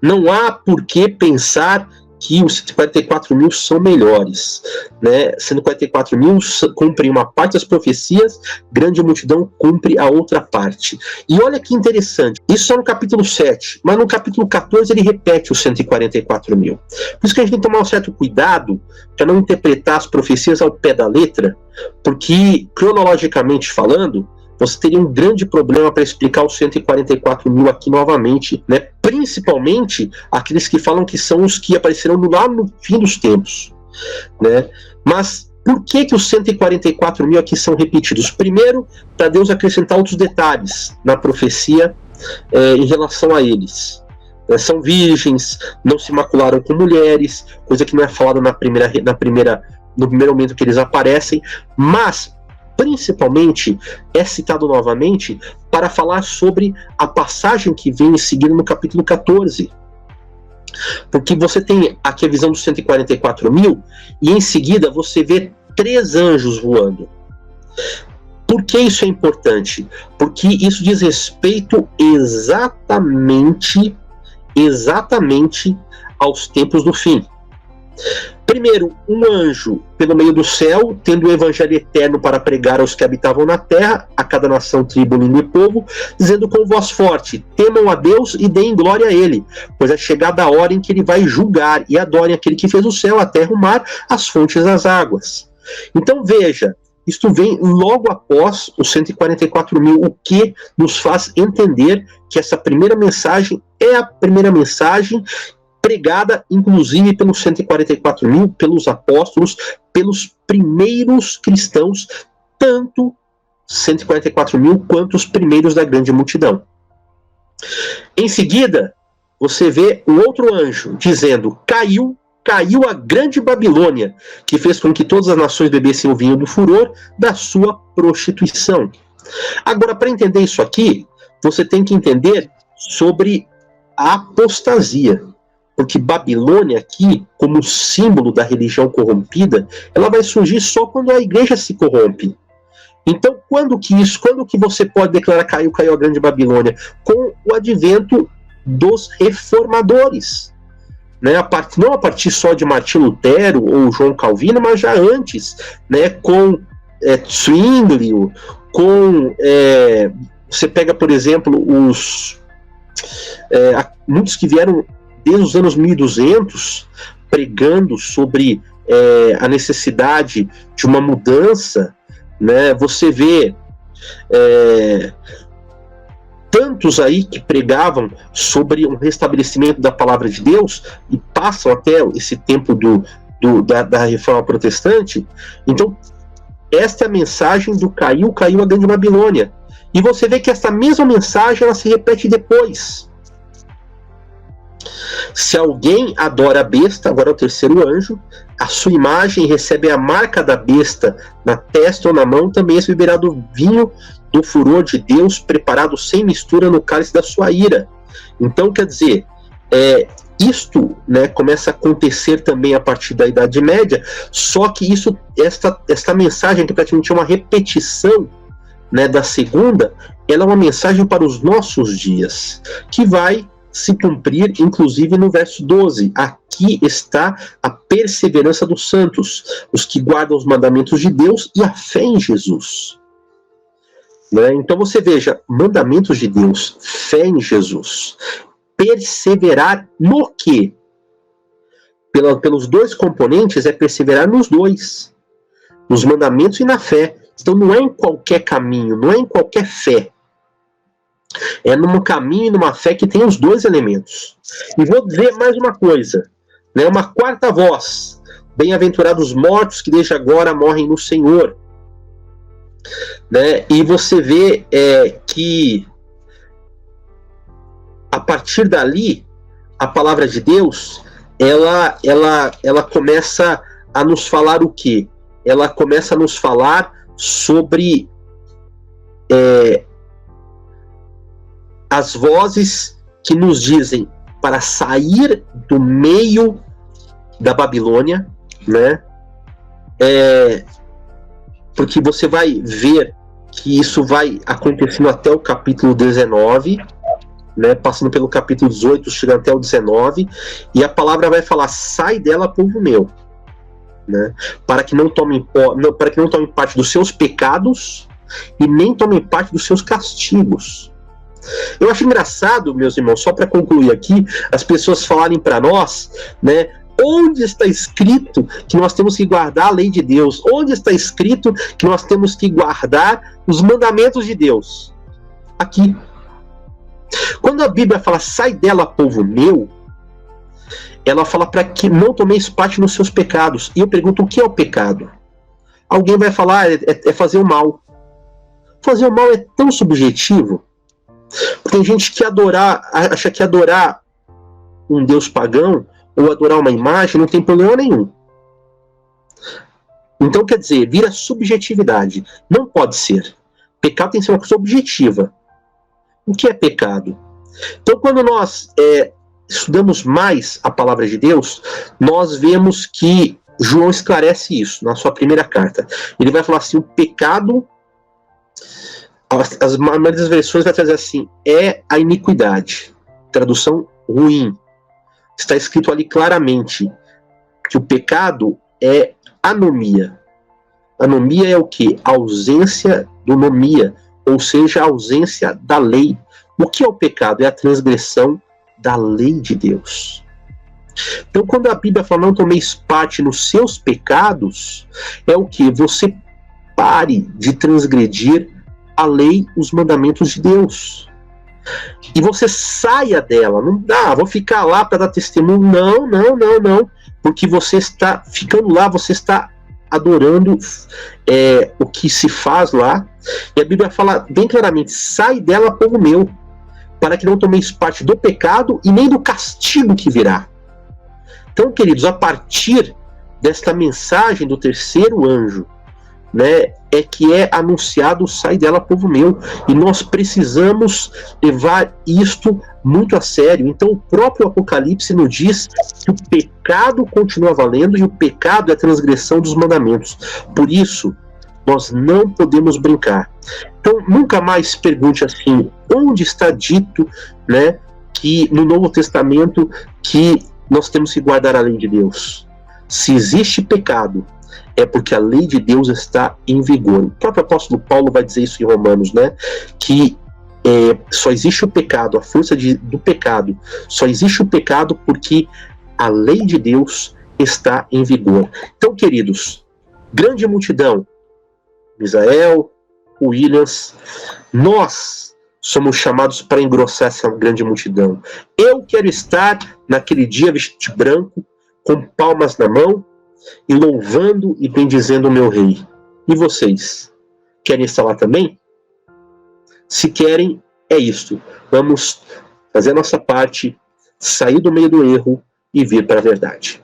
não há por que pensar que os 144 mil são melhores, né? 144 mil cumprem uma parte das profecias, grande multidão cumpre a outra parte. E olha que interessante, isso só no capítulo 7, mas no capítulo 14 ele repete os 144 mil. Por isso que a gente tem que tomar um certo cuidado para não interpretar as profecias ao pé da letra, porque, cronologicamente falando, você teria um grande problema para explicar os 144 mil aqui novamente, né? Principalmente aqueles que falam que são os que aparecerão lá no fim dos tempos, né? Mas por que os 144 mil aqui são repetidos? Primeiro, para Deus acrescentar outros detalhes na profecia em relação a eles. São virgens, não se macularam com mulheres, coisa que não é falada no primeiro momento que eles aparecem, mas principalmente é citado novamente para falar sobre a passagem que vem em seguida no capítulo 14. Porque você tem aqui a visão dos 144 mil e em seguida você vê 3 anjos voando. Por que isso é importante? Porque isso diz respeito exatamente aos tempos do fim. Primeiro, um anjo pelo meio do céu, tendo o evangelho eterno para pregar aos que habitavam na terra, a cada nação, tribo, língua e povo, dizendo com voz forte: temam a Deus e deem glória a Ele, pois é chegada a hora em que Ele vai julgar, e adorem aquele que fez o céu, a terra, o mar, as fontes das águas. Então veja, isto vem logo após os 144 mil, o que nos faz entender que essa primeira mensagem é a primeira mensagem pregada, inclusive, pelos 144 mil, pelos apóstolos, pelos primeiros cristãos, tanto 144 mil quanto os primeiros da grande multidão. Em seguida, você vê o outro anjo dizendo: caiu a grande Babilônia, que fez com que todas as nações bebessem o vinho do furor da sua prostituição. Agora, para entender isso aqui, você tem que entender sobre a apostasia. Porque Babilônia aqui, como símbolo da religião corrompida, ela vai surgir só quando a igreja se corrompe. Então, quando que você pode declarar caiu a grande Babilônia? Com o advento dos reformadores. Né? Não a partir só de Martim Lutero ou João Calvino, mas já antes, né? Com Zwinglio, você pega, por exemplo, muitos que vieram desde os anos 1200, pregando sobre a necessidade de uma mudança, né? Você vê tantos aí que pregavam sobre um restabelecimento da palavra de Deus e passam até esse tempo da reforma protestante. Então, esta é a mensagem do caiu a grande Babilônia. E você vê que essa mesma mensagem ela se repete depois. Se alguém adora a besta, agora é o terceiro anjo, a sua imagem recebe a marca da besta na testa ou na mão, também se beberá do vinho do furor de Deus, preparado sem mistura no cálice da sua ira. Então, quer dizer, isto, né, começa a acontecer também a partir da Idade Média, só que esta mensagem, que praticamente é uma repetição, né, da segunda, ela é uma mensagem para os nossos dias, que vai se cumprir, inclusive, no verso 12. Aqui está a perseverança dos santos, os que guardam os mandamentos de Deus e a fé em Jesus. Né? Então você veja, mandamentos de Deus, fé em Jesus. Perseverar no quê? Pelos dois componentes, é perseverar nos dois. Nos mandamentos e na fé. Então não é em qualquer caminho, não é em qualquer fé. É num caminho e numa fé que tem os dois elementos. E vou dizer mais uma coisa, né? Uma quarta voz: bem-aventurados os mortos que desde agora morrem no Senhor. Né? E você vê que a partir dali a palavra de Deus ela começa a nos falar o quê? Ela começa a nos falar sobre as vozes que nos dizem para sair do meio da Babilônia, né? Porque você vai ver que isso vai acontecendo até o capítulo 19, né, passando pelo capítulo 18, chegando até o 19, e a palavra vai falar: sai dela, povo meu, né, para que não tomem parte dos seus pecados e nem tomem parte dos seus castigos. Eu acho engraçado, meus irmãos, só para concluir aqui, as pessoas falarem para nós, né, onde está escrito que nós temos que guardar a lei de Deus? Onde está escrito que nós temos que guardar os mandamentos de Deus? Aqui. Quando a Bíblia fala: sai dela, povo meu, ela fala para que não tomeis parte nos seus pecados. E eu pergunto: o que é o pecado? Alguém vai falar: é fazer o mal. Fazer o mal é tão subjetivo. Tem gente que acha que adorar um deus pagão ou adorar uma imagem não tem problema nenhum. Então, quer dizer, vira subjetividade. Não pode ser. Pecado tem que ser uma coisa objetiva. O que é pecado? Então, quando nós estudamos mais a palavra de Deus, nós vemos que João esclarece isso na sua primeira carta. Ele vai falar assim: o pecado, as maioria das versões vai trazer assim, é a iniquidade. Tradução ruim. Está escrito ali claramente que o pecado é anomia. Anomia é o quê? Ausência do nomia, ou seja, a ausência da lei. O que é o pecado? É a transgressão da lei de Deus. Então, quando a Bíblia fala: não tomeis parte nos seus pecados, é o que? Você pare de transgredir a lei, os mandamentos de Deus. E você saia dela. Não dá, vou ficar lá para dar testemunho. Não. Porque você está ficando lá, você está adorando o que se faz lá. E a Bíblia fala bem claramente: sai dela, povo meu, para que não tomeis parte do pecado e nem do castigo que virá. Então, queridos, a partir desta mensagem do terceiro anjo, né, é que é anunciado: sai dela, povo meu. E nós precisamos levar isto muito a sério. Então, o próprio Apocalipse nos diz que o pecado continua valendo, e o pecado é a transgressão dos mandamentos. Por isso, nós não podemos brincar. Então, nunca mais pergunte assim: onde está dito, né, que no Novo Testamento que nós temos que guardar a lei de Deus? Se existe pecado, é porque a lei de Deus está em vigor. O próprio apóstolo Paulo vai dizer isso em Romanos, né? Que só existe o pecado, a força do pecado, só existe o pecado porque a lei de Deus está em vigor. Então, queridos, grande multidão, Misael, Williams, nós somos chamados para engrossar essa grande multidão. Eu quero estar naquele dia vestido de branco, com palmas na mão, e louvando e bendizendo o meu rei. E vocês? Querem estar lá também? Se querem, é isto. Vamos fazer a nossa parte, sair do meio do erro e vir para a verdade.